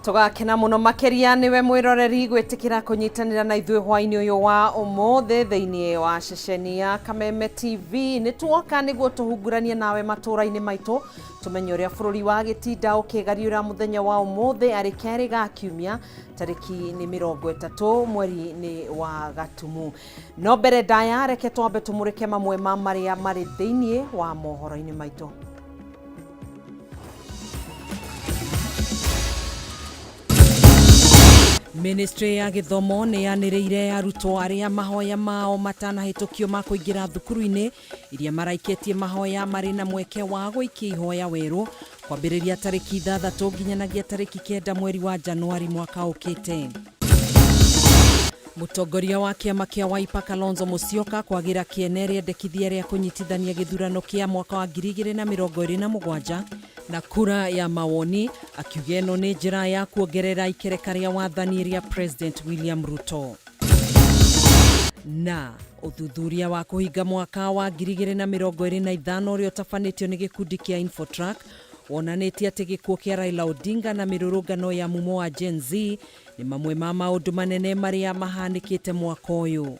Tugakena muno makeria niwe mwiroreri gwitikira kunyitanira na ithuĩ hwaini uyu wa umuthi thiini wa ceceni ya Kameme TV. Nituoka niguo tuhunguranie nawe matura-ini maitu tumenye uria bururi wa gitinda ukigariura muthenya wa umuthi ari keri ga kiumia tariki ni 30 mweri ni wa Gatumu. No mbere ndaya reke twambe tumurike mamwe ma maria mari thiini wa mohoro-ini maitu. Ministry ya Githomo ni yaniriire arutwo aria mahoya mao matanahitukio ma kuingira thukuru-ini iria maraikitie mahoya mari na mweke wa guikia ihoya weru kwambiriria tariki 6 nginyanagia tariki 9 mweri wa Januari mwaka ukite. Mutongoria wa kiama kia Wiper Kalonzo Musyoka kwagira kieneria ndekithia ria kunyitithania githurano kia mwaka wa 2027 na kura ya mawoni akiuga ĩno nĩ njĩra ya kuongerera ikereka ria wathani ria President William Ruto. Na uthuthuria wa kuhinga mwaka wa 2025 uria utafanitio ni gikundi kia Infotrack wonanitie ati gikuo kia Raila Odinga na mirurungano ya mumo wa Gen Z ni mamwe ma maundu manene maria mahanikite mwaka uyu.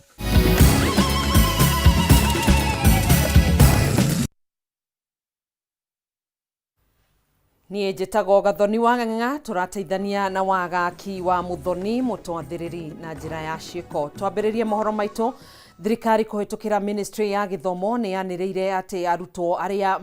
Niĩ njĩtagwo Gathoni wa Ng'ang'a, tũrateithania na wagaki wa Muthoni mũtwathĩrĩri na njĩra ya ciĩko. Twambĩrĩrie mohoro maitũ. Thirikari kũhĩtũkĩra Ministry ya Gĩthomo nĩ yanĩrĩire atĩ arutwo arĩa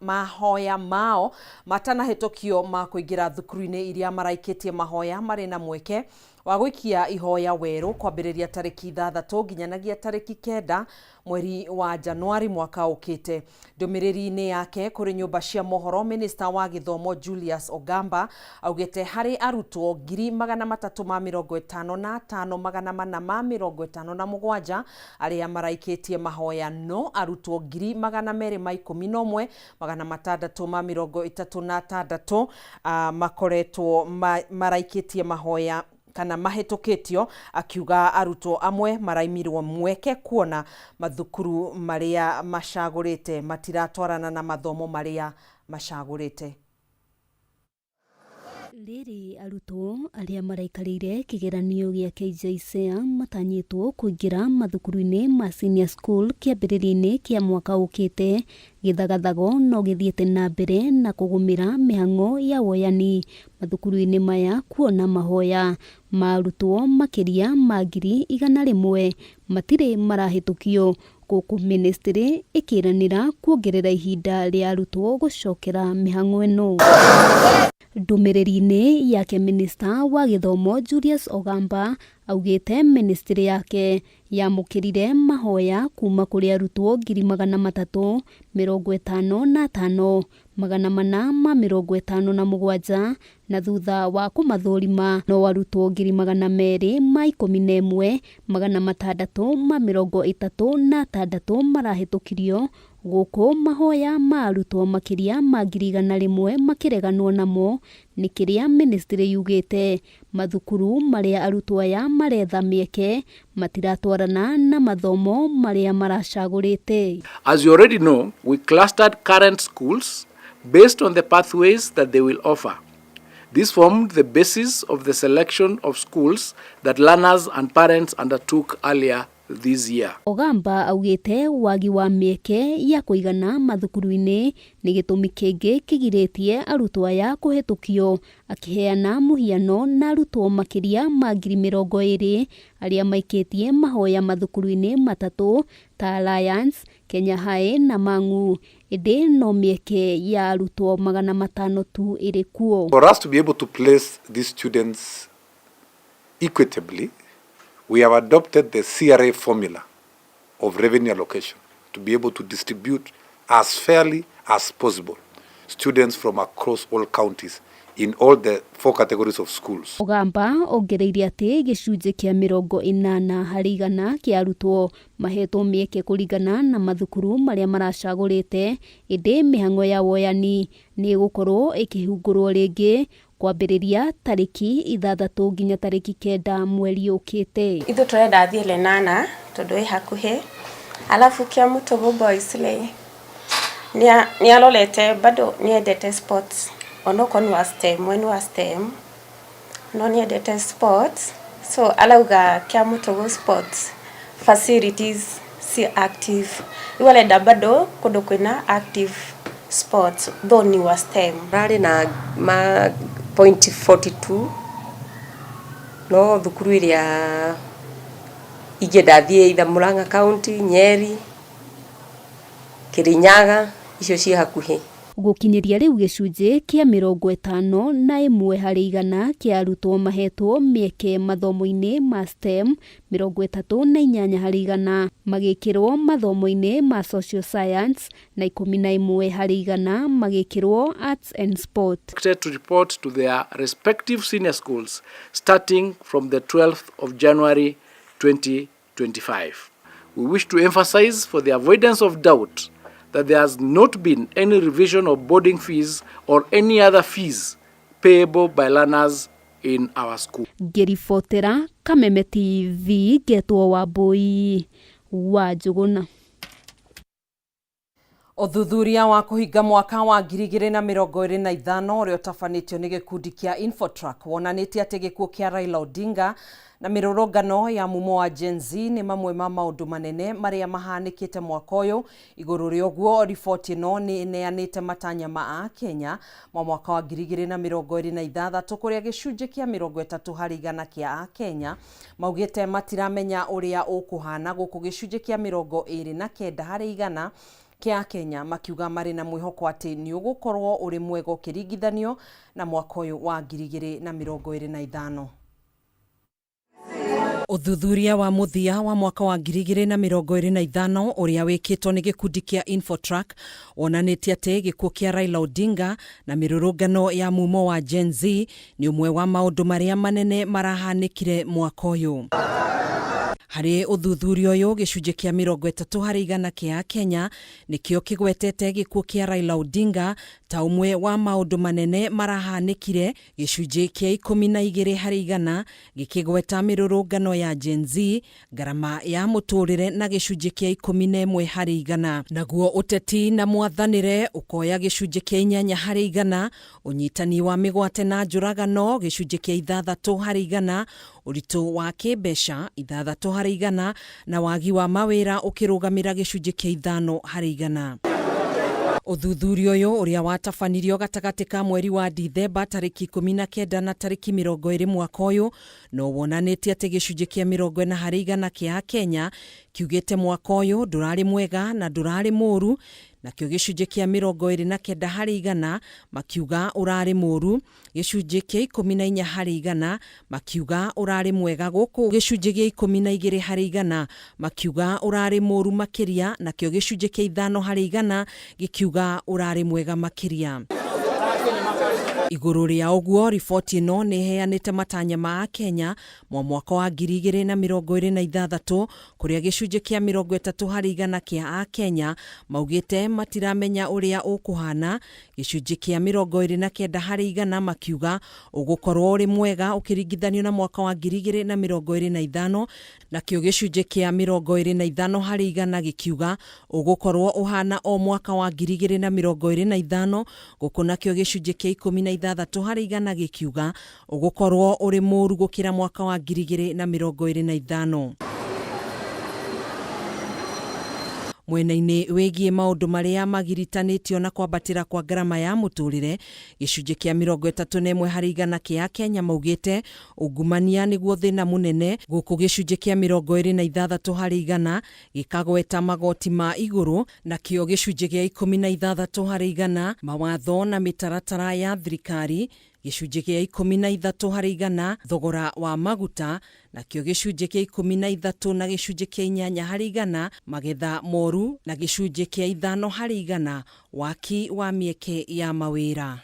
mahoya mao matanahĩtũkio ma kũingĩra thukuru-inĩ iria maraikĩtie mahoya marĩ na mweke wa gũikia ihoya weru kwambĩrĩria tariki 6 nginyanagia tariki 9 mweri wa Januari mwaka ukite. Ndũmĩrĩri-inĩ yake kũrĩ nyũmba cia mohoro, Minister wa Gĩthomo Julius Ogamba augĩte harĩ arutwo 355,457 arĩa maraikĩtie mahoya, no arutwo 201,636 makoretwo maraikĩtie mahoya kana mahĩtũkĩtio, akiuga arutwo amwe maraimirwo mweke kuona mathukuru maria macagũrĩte matiratwarana na mathomo maria macagũrĩte. Riri arutwo aria maraikarĩire kigeranio gĩa KJSEA matanyĩtwo kũingĩra mathukuru-inĩ ma senior school kĩambĩrĩria-inĩ kĩa mwaka ũkĩte. Gĩthagathago no gĩthiĩte na mbere na kũgũmĩra mĩhang'o ya woyani mathukuru-inĩ maya kuona mahoya ma arutwo makĩria ma 100,000 matirĩ marahĩtũkio, gũkũ ministry ĩkĩranĩra kuongerera ihinda rĩa arutwo gũcokera mĩhang'o ĩno. Ndũmĩrĩri-inĩ yake Minister wa Gĩthomo Julius Ogamba augĩte ministry yake yamũkĩrire mahoya kuma kũrĩ arutwo 355,457 na thutha wa kũmathũrima no arutwo 211,636 marahĩtũkirio, gũkũ mahoya ma arutwo makĩria ma 100,000 makĩreganwo namo. Nĩ kĩrĩa ministry yugĩte mathukuru marĩa arutwo aya maretha mĩeke matiratwarana na mathomo marĩa maracagũrĩte. As you already know, we clustered current schools based on the pathways that they will offer. This formed the basis of the selection of schools that learners and parents undertook earlier this year. Ogamba augĩte wagi wa mĩeke ya kũigana mathukuru-inĩ nĩ gĩtũmi kĩngĩ kĩgirĩtie arutwo aya kũhĩtũkio, akĩheana mũhiano na arutwo makĩria ma 20,000 arĩa maikĩtie mahoya mathukuru-inĩ matatũ ta Alliance, Kenya High na Mang'u. Ĩndĩ no mĩeke ya arutwo 500 tu ĩrĩ kuo. For us to be able to place these students equitably, we have adopted the CRA formula of revenue allocation to be able to distribute as fairly as possible students from across all counties in all the 4 categories of schools. Ogamba ongereire atĩ gĩcunjĩ kĩa 80% kĩa arutwo mahetwo mĩeke kũringana na mathukuru marĩa maracagũrĩte, ĩndĩ mĩhang'o ya woyani nĩ gũkorwo ĩkĩhungũrwo rĩngĩ kwambĩrĩria tariki 6 nginya tariki 9 mweri ũkĩte. Ithu tũrenda thiĩ Lenana tondũ ĩ hakuhĩ, alafu kia Mutobo Boys nĩ alolete bado niendete sports onoko ni wa STEM, mwenu wa STEM no niendete sports, so alauga kia mutogo sports facilities si active. Iwalenda bado kundu kwina active sports though ni wa STEM. Rari na ma point 42 no thukuru iria ingedathie itha Murang'a County, Nyeri, Kirinyaga, icio ci hakuhi. Gukinyiria riu gicunje kia 51% kia arutwo mahetwo mieke mathomo-ini ma STEM, 38% magikirwo mathomo-ini ma social science na 11% magikirwo arts and sport. To report to their respective senior schools starting from the 12th of January 2025. We wish to emphasize, for the avoidance of doubt, that there has not been any revision of boarding fees or any other fees payable by learners in our school. Ngiribotera Kameme TV, Getwo Wambui wa Njuguna. Uthuthuria wa kuhinga mwaka wa 2025 uria utafanitio ni gikundi kia Infotrack wonanitie ati gikuo kia Raila Odinga na mirurungano ya mumo wa Gen Z ni mamwe ma maundu manene maria mahanikite mwaka uyu. Iguru ria uguo, riboti ino ni ineanite matanya ma Kenya ma mwaka wa 2026 kuria gicunje kia 30% kia Kenya maugite matiramenya uria ukuhana, guku gicunje kia 29% kia Kenya makiuga mari na mwihoko ati ni ugukorwo uri mwega ukiringithanio na mwaka uyu wa 2025. Uthuthuria wa muthia wa mwaka wa 2025 uria wikitwo ni gikundi kia Infotrack wonanitie ati gikuo kia Raila Odinga na mirurungano ya mumo wa Gen Z ni umwe wa maundu maria manene marahanikire mwaka uyu. Hari uthuthuria uyu gicunje kia 30% kia Kenya nikio kigwetete gikuo kia Raila Odinga ta umwe wa maundu manene marahanikire. Gicunje kia 12% gikigweta mirurungano ya Gen Z, garama ya muturire na gicunje kia 11%. Naguo uteti na mwathanire ukoya gicunje kia 8%, unyitani wa migwate na njuragano gicunje kia 6%, uritu wa kibesha 6% na wagi wa mawira ukirugamira gicunje kia 5%. Uthuthuria uyu uria watafanirio gatagati ka mweri wa Dithemba tariki 19 na tariki 20 mwaka uyu no wonanitie ati gicunje kia 40% kia Kenya kiugite mwaka uyu ndurari mwega na ndurari muru, nakio gicunje kia 29% makiuga urari muru, gicunje kia 14% makiuga urari mwega, guku gicunje kia 12% makiuga urari muru makiria, nakio gicunje kia 5% gikiuga urari mwega makiria. Iguru ria uguo, riboti ino ni heanite matanya ma Kenya mwaka wa 2026 kuria gicunje kia 30% kia Kenya maugite matiramenya uria ukuhana, gicunje kia 29% makiuga ugukorwo uri mwega ukiringithanio na mwaka wa 2025, nakio gicunje kia 25% gikiuga ugukorwo uhana o mwaka wa 2025, guku nakio gicunje kia 16% gikiuga ugukorwo uri muru gukira mwaka wa 2025. Mwena-ini wigie maundu maria magiritanitio na kwambatira kwa garama ya muturire, gicunje kia 31% kia Kenya maugite ungumania niguo thina munene, guku gicunje kia 26% gikagweta magoti ma iguru, nakio gicunje kia 16% mawatho na mitaratara ya thirikari, gicunje kia 13% thogora wa maguta, nakio gicunje kia 13 na gicunje kia 8% magetha moru, na gicunje kia 5% waki wa mieke ya mawira.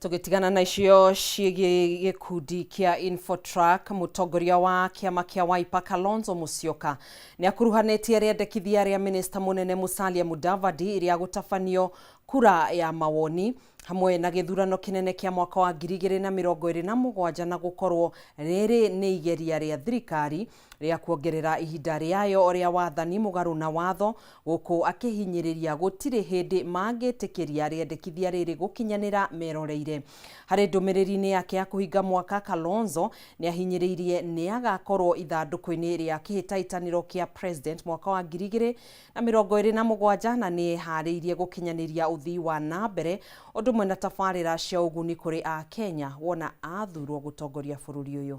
Tugitigana na icio ciĩgiĩ gikundi kia Infotrack, mutongoria wa kiama kia Wiper Kalonzo Musyoka ni akuruhanĩtie rĩendekithia rĩa minista munene Musalia Mudavadi iria gũtabanio kura ya mawoni hamwe na githurano kinene kia mwaka wa 2027 na gukorwo riri ni igeria ria thirikari ria kuongerera ihinda riayo ria wathani mugaru na watho guku akihinyiriria gutiri hindi mangitikiria riendekithia riri gukinyanira meroreire. Hari ndumiriri-ini yake ya kuhinga mwaka, Kalonzo ni ahinyiriirie ni agakorwo ithanduku-ini ria kihitaitaniro kia president mwaka wa 2027 na ni hariirie gukinyaniria uthii wa nambere undu na tabarĩra cia ũguni kũrĩ a Kenya wona athurwo gutongoria bũrũri ũyũ.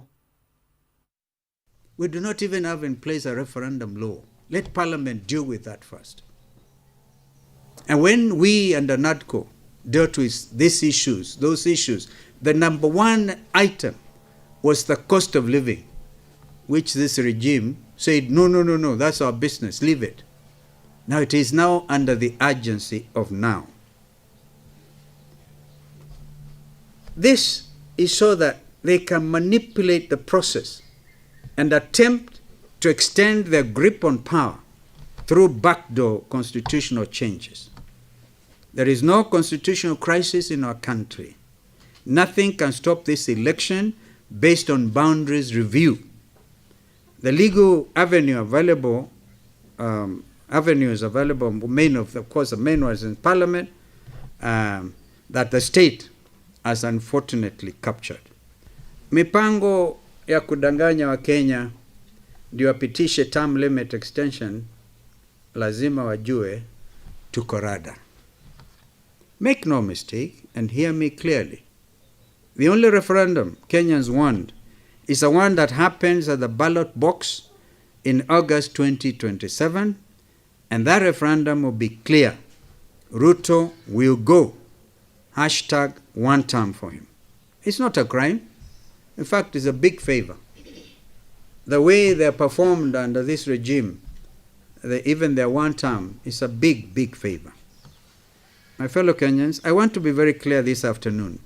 We do not even have in place a referendum law. Let Parliament deal with that first. And when we under NADCO dealt with these issues, those issues, the number one item was the cost of living, which this regime said, no, that's our business, leave it. Now it is now under the urgency of now. This is so that they can manipulate the process and attempt to extend their grip on power through backdoor constitutional changes. There is no constitutional crisis in our country. Nothing can stop this election based on boundaries review. The legal avenue available, avenues available, of course, the main was in Parliament, that the state has unfortunately captured. Mipango ya kudanganya wa Kenya ndio wapitishe term limit extension, lazima wajue tuko rada. Make no mistake and hear me clearly. The only referendum Kenyans want is the one that happens at the ballot box in August 2027, and that referendum will be clear. Ruto will go. Hashtag one term for him. It's not a crime. In fact, it's a big favor. The way they're performed under this regime, even their one term, is a big, big favor. My fellow Kenyans, I want to be very clear this afternoon.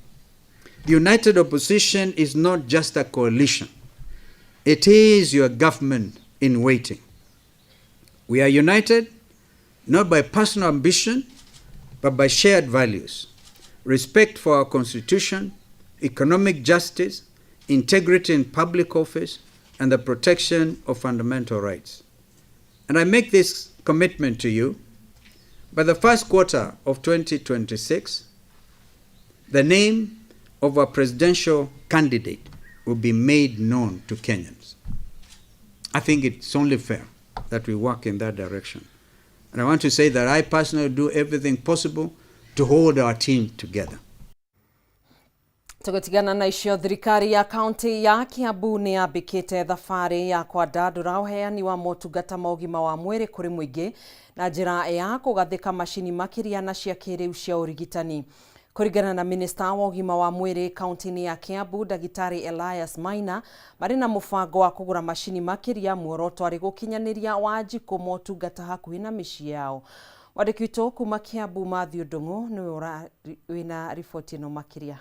The united opposition is not just a coalition. It is your government in waiting. We are united not by personal ambition, but by shared values. Respect for our Constitution, economic justice, integrity in public office, and the protection of fundamental rights. And I make this commitment to you. By the first quarter of 2026, the name of a presidential candidate will be made known to Kenyans. I think it's only fair that we work in that direction. And I want to say that I personally do everything possible to hold our team together. Tugutigana na icio, thirikari ya kaunti ya Kiambu ni yambikite thabari ya kwandandura uheani wa motungata ma ũgima wa mwĩrĩ kũrĩ mũingĩ na njĩra ya kũgathĩka macini makĩria na cia kĩrĩu cia ũrigitani. Kũringana na minista wa ũgima wa mwĩrĩ kaunti-inĩ ya Kiambu, Ndagĩtarĩ Elias Maina, marĩ na mũbango wa kũgũra macini makĩria, muoroto arĩ gũkinyanĩria Wanjikũ motungata hakuhĩ na mĩciĩ yao. Wandĩki witũ kuma Kiambu, Matthew Ndung'u, nĩwe wĩna riboti ĩno makĩria.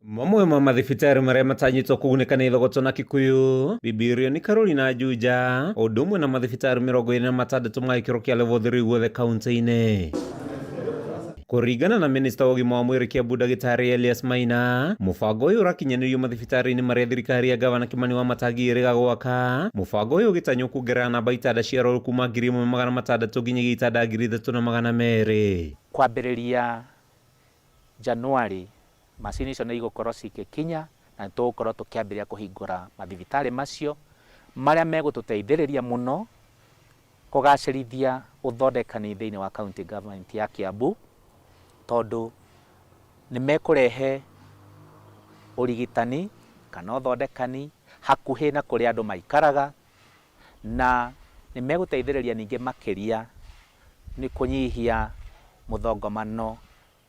Mamwe ma mathibitarĩ marĩa matanyĩtwo kũgunĩka nĩ thogotwo na Kikuyu, Bibirio ni Carolina Juja, ũndũ ũmwe na mathibitarĩ 26 ma gĩkĩro kĩa level 3 guothe kaunti-inĩ. Kũringana na minista wa ũgima wa mwĩrĩ Kiambu, Ndagĩtarĩ Elias Maina, mũbango ũyũ ũrakinyanĩrio mathibitarĩ-inĩ marĩa thirikari ya gavana Kimani Wamatangi ĩrĩga gwaka. Mũbango ũyũ ũgĩtanywo kuongerera namba itanda cia arwaru kuma 1,600 nginyagia itanda 3,200. Kwambĩrĩria Januari, macini icio nĩ igũkorwo cigĩkinya na tũgũkorwo tũkĩambĩrĩria kũhingũra mathibitarĩ macio marĩa megũtũteithĩrĩria mũno kũgacĩrithia ũthondekani thĩinĩ wa county government ya Kiambu, tondũ nĩ mekũrehe ũrigitani kana ũthondekani hakuhĩ na kũrĩa andũ maikaraga, na nĩ megũteithĩrĩria ningĩ makĩria nĩ kũnyihia mũthongomano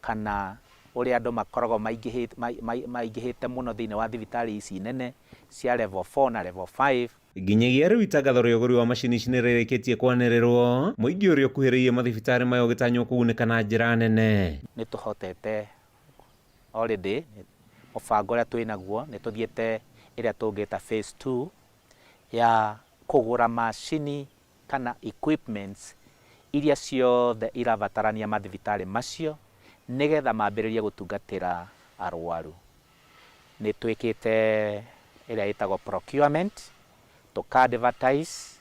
kana ũrĩa andũ makoragwo maingĩhĩte mũno thĩinĩ wa thibitarĩ ici nene cia level 4 na level 5. Nginyagia rĩu itangatho rĩa ũgũri wa macini ici nĩ rĩrĩkĩtie kwanĩrĩrwo, mũingĩ ũrĩa ũkuhĩrĩirie mathibitarĩ maya ũgĩtanywo kũgunĩka na njĩra nene. Nĩ tũhotete already, mũbango ũrĩa twĩnaguo nĩ tũthiĩte ĩrĩa tũngĩta phase 2 ya kũgũra macini kana equipments iria ciothe irabatarania mathibitarĩ macio nigetha mambĩrĩrie gũtungatĩra arwaru. Nĩ twĩkĩte ĩrĩa ĩtagwo procurement, tũka-advertise,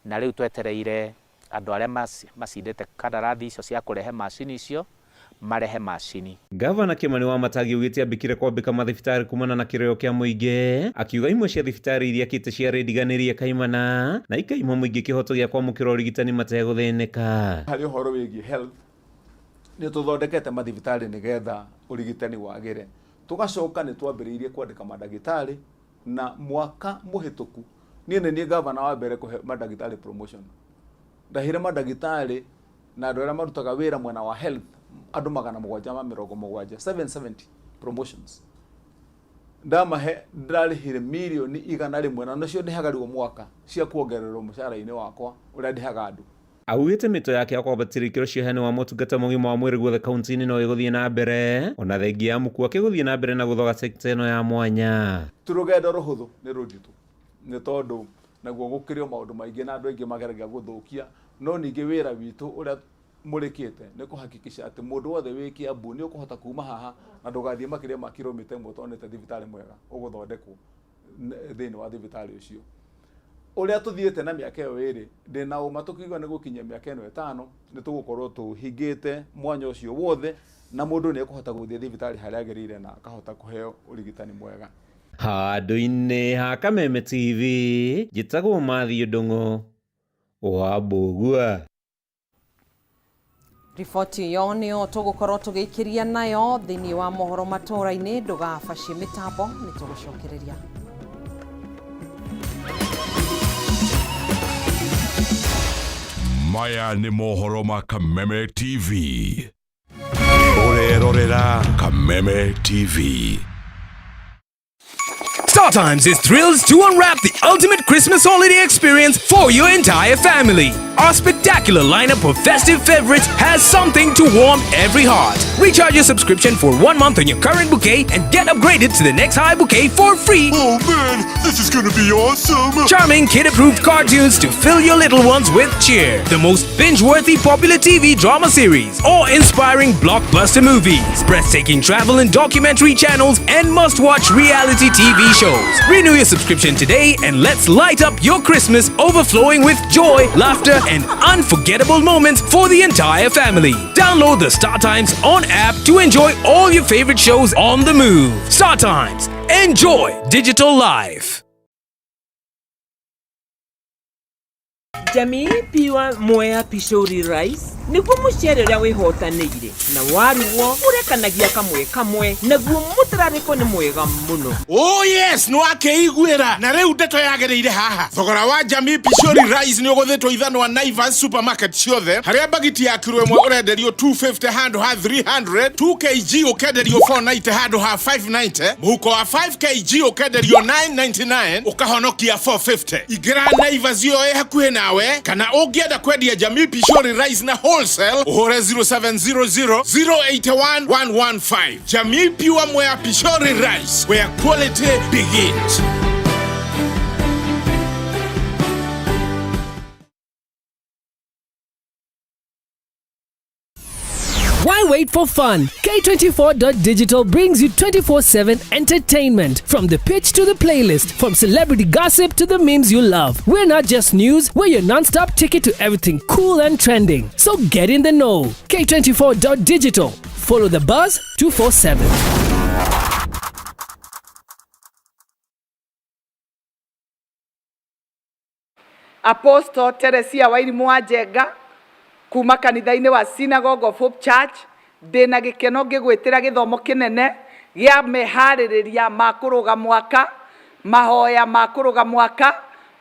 na rĩu twetereire andũ arĩa macindĩte kandarathi icio cia kũrehe macini icio marehe macini. Gavana Kimani Wamatangi ugĩte ambĩkire kwambĩka mathibitarĩ kumana na kĩrĩo kĩa mũingĩ, akiuga imwe cia thibitarĩ iria kĩte ciarĩndiganĩrie kaimana na ikaima mũingĩ kĩhoto gĩa kwamũkĩra ũrigitani mategũthĩnĩka. Harĩ ũhoro wĩgiĩ health nĩ tũthondekete mathibitarĩ nĩgetha ũrigitani wagĩre. Tũgacoka nĩ twambĩrĩirie kwandĩka mandagĩtarĩ, na mwaka mũhĩtũku niĩ nĩ niĩ gavana wa mbere kũhe mandagĩtarĩ promotion. Ndahire mandagĩtarĩ na andũ arĩa marutaga wĩra mwena wa health andũ 770, 770 promotions. Ndamahe ndarĩhire mirioni 100 na nacio ndĩhaga rĩu mwaka cia kuongererwo mũcara-inĩ wakwa ũrĩa ndĩhaga andũ. Augĩte mĩto yake ya kwambatĩria ikĩro cia heani wa motungata mũgima wa mwĩrĩ guothe kaunti-inĩ no ĩgũthiĩ na mbere, ona thengia ya mũkua akĩgũthiĩ na mbere na gũthoga sekta ĩno ya mwanya. Tũrũgendo rũhũthũ nĩ rũnditũ, nĩ tondũ naguo gũkĩrĩo maũndũ maingĩ na andũ aingĩ mageragia gũthũkia, no ningĩ wĩra witũ ũrĩa mũrĩkĩte nĩ kũhakikisha atĩ mũndũ wothe wĩ Kiambu nĩ ũkũhota kuma haha na ndũgathiĩ makĩria ma kilomita 1 tonete thibitarĩ mwega ũgũthondekwo thĩinĩ wa thibitarĩ ũcio. Ũrĩa tũthiĩte na mĩaka ĩyo ĩrĩ, ndĩna ũma tũkiuga nĩ gũkinyia mĩaka ĩno 5 nĩ tũgũkorwo tũhingĩte mwanya ũcio wothe na mũndũ nĩ ekũhota gũthiĩ thibitarĩ harĩa agĩrĩire na akahota kũheo ũrigitani mwega. Handũ-inĩ ha Kameme TV, njĩtagwo Mathiũ Ndung'u wa Mbũgua. Riboti iyo nĩyo tũgũkorwo tũgĩikĩria nayo thĩinĩ wa mohoro matũra-inĩ. Ndũgabacie mĩtambo, nĩ tũgũcokereria. Maya nĩ mohoro ma Kameme TV. Ũrerorera Kameme TV. StarTimes is thrilled to unwrap the ultimate Christmas holiday experience for your entire family. Our spectacular lineup of festive favorites has something to warm every heart. Recharge your subscription for 1 month on your current bouquet and get upgraded to the next high bouquet for free. Oh man, this is gonna be awesome! Charming kid-approved cartoons to fill your little ones with cheer. The most binge-worthy popular TV drama series. Awe-inspiring blockbuster movies. Breathtaking travel and documentary channels and must-watch reality TV shows. Renew your subscription today and let's light up your Christmas overflowing with joy, laughter and unforgettable moments for the entire family. Download the StarTimes On app to enjoy all your favorite shows on the move. StarTimes. Enjoy digital life. Jamii piwa Mwea Pishori Rice niguo mucere ũrĩa wĩhotanĩire na waruo ũrekanagia kamwe naguo mũtararĩko nĩ mwega mũno. Oh yes, no akeiguĩra na rĩu ndeto yagĩrĩire haha. Thogora wa Jamii Pishori Rice nĩ ũgũthĩtwo ithano wa Naivas supermarket ciothe, harĩa bagiti ya kilo ĩmwe ũrenderio 250 handũ ha 300, 2 kg ũkenderio 490 handũ ha 590, mũhuko wa 5 kg ũkenderio 999 ũkahonokia 450. Ingĩra Naivas yo hakuhĩ nawe kana ũngĩenda kwendia Jamii Pishori Rice na wholesale uhore 0700 081 115. Jamii Pure Mwea Pishori Rice, where quality begins. Why wait for fun? K24.digital brings you 24/7 entertainment. From the pitch to the playlist, from celebrity gossip to the memes you love. We're not just news, we're your non-stop ticket to everything cool and trending. So get in the know. K24.digital. Follow the buzz 247. Apostle Teresia Wairimu wa Njenga kuma kanitha-inĩ wa Synagogue of Hope Church, ndĩna gĩkeno ngĩgwĩtĩra gĩthomo kĩnene gĩa meharĩrĩria ma kũrũga mwaka, mahoya ma kũrũga mwaka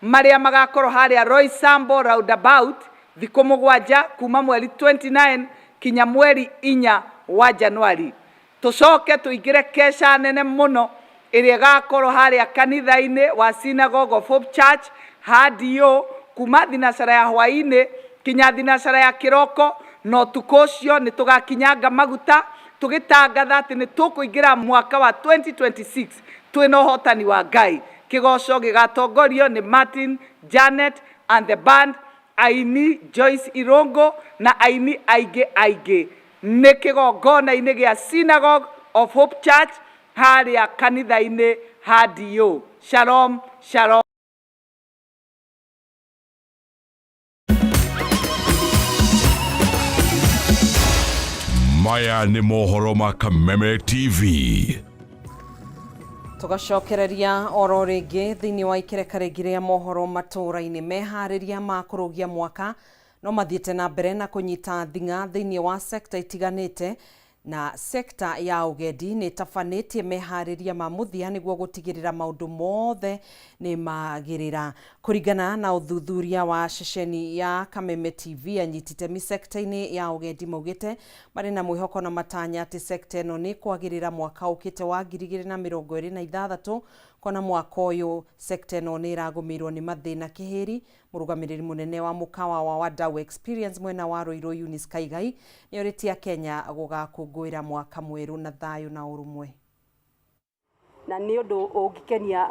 marĩa magakorwo harĩa Roy Sambo roundabout thikũ 7 kuma mweri 29 kinya mweri 4 wa Januari. Tũcoke tũingĩre kesha nene mũno ĩrĩa ĩgakorwo harĩa kanitha-inĩ wa Synagogue of Hope Church hadio kuma thinacara ya hwainĩ kinya thinacara ya kiroko. No tukocio nĩ tũgakinyanga maguta tũgĩtangatha atĩ nĩ tũkũingĩra mwaka wa 2026 twĩna ũhotani wa Ngai. Kĩgoco gĩgatongorio nĩ Martin, Janet and the band aini Joyce Irongo na aini aige nä kä gongona-inä gä a Synagogue of Hope Church harä a kanitha-inä hadio. Shalom, shalom. Maya nĩ mohoro ma Kameme TV. Tugacokereria oro ringi thiini wa ikereka ringi ria mohoro matũra-inĩ. Meharĩria ma kũrũgia mwaka no mathiĩte na mbere na kũnyita thing'a thiini wa sekta itiganĩte, na sekta ya ugendi nĩ tabanĩtie meharĩria ma mũthia nĩguo gũtigĩrĩra maũndũ mothe nĩ magĩrĩra. Kũringana na ũthuthuria wa ceceni ya Kameme TV, anyiti itemi sekta-inĩ ya ugendi maugĩte marĩ na mwĩhoko na matanya atĩ sekta ĩno nĩ kwagĩrĩra mwaka ũkĩte wa 2026. Kona mwaka ũyũ sekta ĩno nĩ ĩragũmĩirwo nĩ mathĩna kĩhĩri. Mũrũgamĩrĩri mũnene wa mũkawa wa Wadau Experience mwena wa Ruiru Eunice Kaigai nĩ orĩtie Kenya gũgakũngũĩra mwaka mwerũ na thayũ na ũrũmwe. Na nĩ ũndũ ũngĩkenia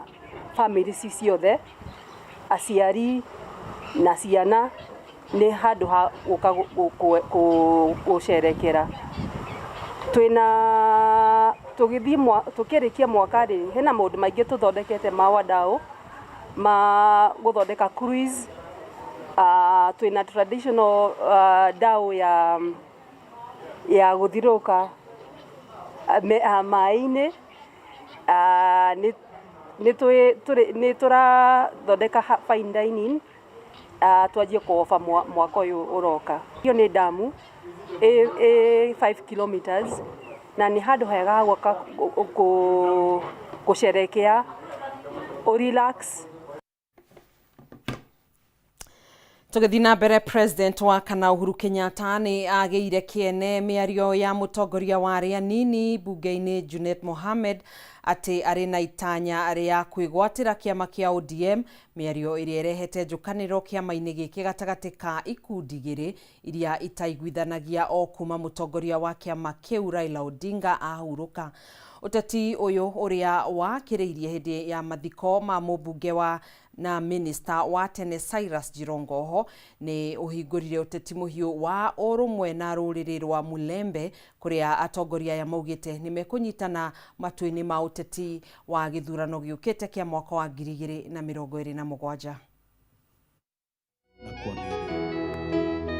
family ciothe, aciari na ciana, nĩ handũ ha gũcerekera. Tukĩrĩkia mwaka rĩ, hena maũndũ maingĩ tũthondekete ma Wadau ma gũthondeka cruise. Twĩna traditional dau ya gũthirũka maĩ-inĩ. Nĩ tũrathondeka fine dining twanjie kũofa mwaka ũyũ ũroka. Hiyo nĩ damu 5 kilometers na nĩ handũ hega gwaka gũcerekea o relax. Tũgĩthiĩ na mbere, President wa kana Uhuru Kenyatta nĩ agĩire kĩene mĩario ya mũtongoria wa arĩa anini bunge-inĩ Junet Mohamed atĩ arĩ na itanya rĩa kwĩgwatĩra kĩama kĩa ODM, mĩario ĩrĩa ĩrehete njũkanĩro kĩama-inĩ gĩkĩ gatagatĩ ka ikundi igĩrĩ iria itaiguithanagia o kuma mũtongoria wa kĩama kĩu Raila Odinga ahurũka. Ũteti ũyũ ũrĩa wakĩrĩirie hĩndĩ ya mathiko ma mũmbunge wa na minista wa tene Cyrus Jirongo ho nĩ ũhingũrire ũteti mũhiũ wa ũrũmwe na rũrĩrĩ rwa Mulembe, kũrĩa atongoria aya maugĩte nĩ mekũnyitana matu-inĩ ma ũteti wa gĩthurano gĩũkĩte kĩa mwaka wa 2027.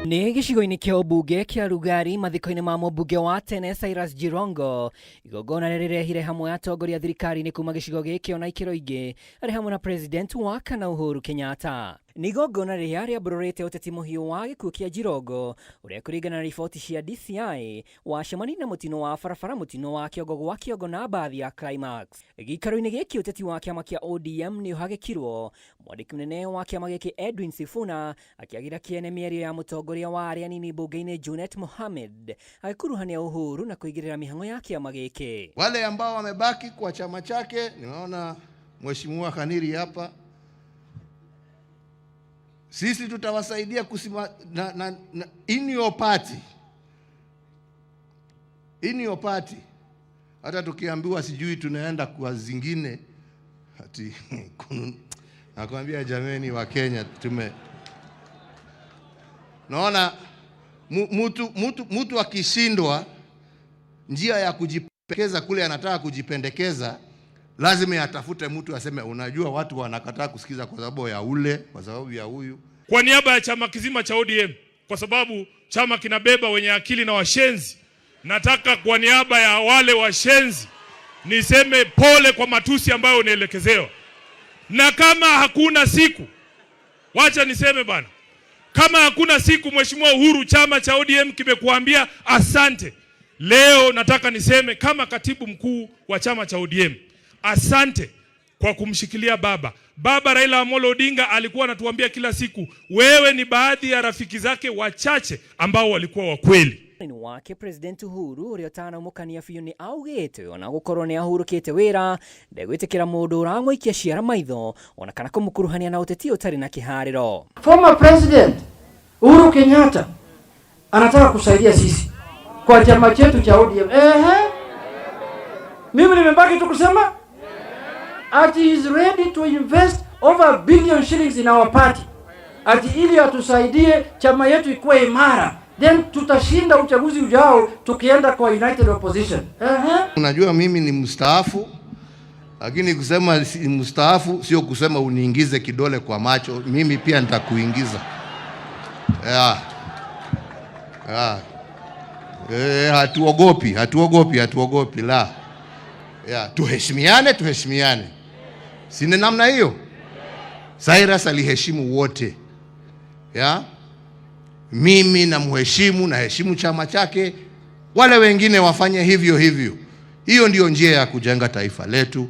Nĩ gĩcigo-inĩ kĩa ũmbunge kĩa Rugari mathiko-inĩ ma mũmbunge wa tene Cyrus Jirongo, igongona rĩrĩa rĩrehire hamwe atongoria thirikari-inĩ kuma gĩcigo gĩkĩ ona ikĩro ingĩ arĩ hamwe na President wa kana Uhuru Kenyatta. Nĩ igongona rĩrĩa rĩambũrũrĩte ũteti mũhiũ wa gĩkuũ kĩa Jirongo ũrĩa kũringana na riboti cia DCI wacemania na mũtino wa barabara, mũtino wa kĩongo gwa kĩongo na mbathi ya Climax. Gĩikaro-inĩ gĩkĩ ũteti wa kĩama kĩa ODM nĩ ũhagĩkirwo. Mwandĩki mũnene wa kĩama gĩkĩ Edwin Sifuna akĩagĩra kĩene mĩario ya mũtongoria wa arĩa anini bunge-inĩ Junet Mohamed agĩkuruhania Uhuru na kũigĩrĩra mĩhang'o ya kĩama gĩkĩ. Wale ambao wamebaki kwa chama chake, nimeona Mheshimiwa Khaniri hapa, sisi tutawasaidia in your party. Hata tukiambiwa sijui tunaenda kwa zingine ati nakwambia jameni wa Kenya naona mtu akishindwa njia ya kujipendekeza kule anataka kujipendekeza, lazima atafute mtu aseme unajua watu wanakataa kusikiza kwa sababu ya ule, kwa sababu ya huyu. Kwa niaba ya chama kizima cha ODM, kwa sababu chama kinabeba wenye akili na washenzi, nataka kwa niaba ya wale washenzi niseme pole kwa matusi ambayo unaelekezewa. Na kama hakuna siku, wacha niseme bana, kama hakuna siku Mheshimiwa Uhuru chama cha ODM kimekuambia asante, leo nataka niseme kama katibu mkuu wa chama cha ODM, asante kwa kumshikilia baba Raila Amolo Odinga. Alikuwa anatuambia kila siku wewe ni baadhi ya rafiki zake wachache ambao walikuwa wa kweli. Ni wake President Uhuru ũrĩa ũtanamũkania biũ nĩ augĩte ona gũkorwo nĩ ahurũkĩte wĩra ndegwĩtĩkĩra mũndũ ũramũikia ciara maitho ona kana kũmũkuruhania na ũteti ũtarĩ na kĩharĩro. Former President Uhuru Kenyatta anataka kusaidia sisi kwa chama chetu cha ODM. Mimi nimebaki tu kusema ati he is ready to invest over $1 billion in our party. ati ili atusaidie chama yetu ikuwe imara, then tutashinda uchaguzi ujao tukienda kwa united opposition. Unajua mimi ni mstaafu, lakini kusema si mstaafu sio kusema uniingize kidole kwa macho, mimi pia nitakuingiza. Hatuogopi la. Tuheshimiane. Sina namna hiyo. Cyrus aliheshimu wote. Mimi na heshimu chama chake. Wale wengine wafanye hivyo. Hiyo ndio njia ya kujenga taifa letu,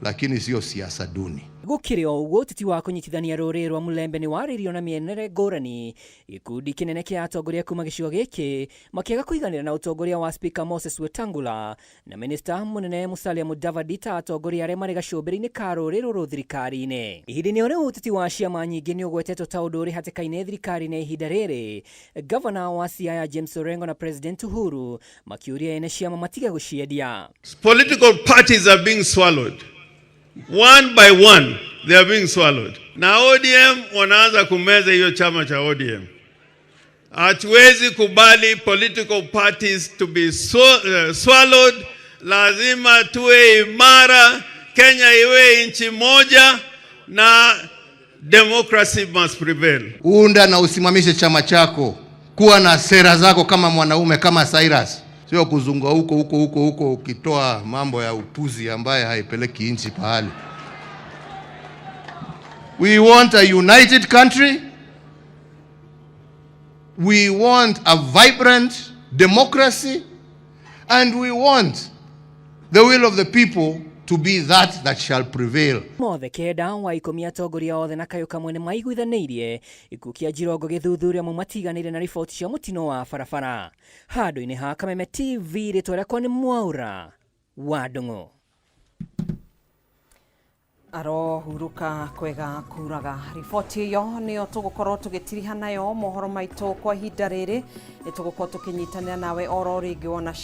lakini sio siasa duni. Gukiri o uguo titi wa kunyitithania rũrĩrĩ rwa Mulembe ni waririo na mĩenere ngũrani. Gĩkundi kĩnene kĩa atongoria kuma gĩcigo gĩkĩ makĩaga kũiganĩra na ũtongoria wa Speaker Moses Wetangula na Minister mũnene Musalia Mudavadi ta atongoria arĩa marĩ gacũmbĩrĩ-inĩ ka rũrĩrĩ rũrũ thirikari-inĩ. Ihinda-inĩ rĩu ũteti wa ciama nyingĩ nĩ ũgwetetwo ta ũndũ ũrĩ hatĩka-inĩ thirikari-inĩ ihinda rĩrĩ. Governor wa Siaya James Orengo na President Uhuru makiuria ene ciama matige gũciendia. Political parties are being swallowed. One by one, they are being swallowed. Na ODM wanaanza kumeza hiyo chama cha ODM. Hatuwezi kubali political parties to be swallowed. Lazima tuwe imara, Kenya iwe nchi moja na democracy must prevail. Unda na usimamishe chama chako. Kuwa na sera zako kama mwanaume, kama Cyrus. Sio kuzunga huko ukitoa mambo ya upuzi ambaye haipeleki nchi pahali. We want a united country. We want a vibrant democracy, and we want the will of the people to be that shall prevail. Mothe kenda wa ikũmi atongoria othe na kayũ kamwe nĩ maiguithanĩirie ikuũ kĩa Jirongo gĩthuthuria mu matiganĩire na riboti cia mũtino wa barabara. Handũ-inĩ ha Kameme TV rĩtwa rĩakwa nĩ Mwaura wa Ndung'u. Arohuruka kwega kuraga. Riboti iyo nĩyo tũgũkorwo tũgĩtiriha nayo mohoro maitũ kwa ihinda rĩrĩ. Nĩ tũgũkorwo tũkĩnyitanĩra nawe oro rĩngĩ wona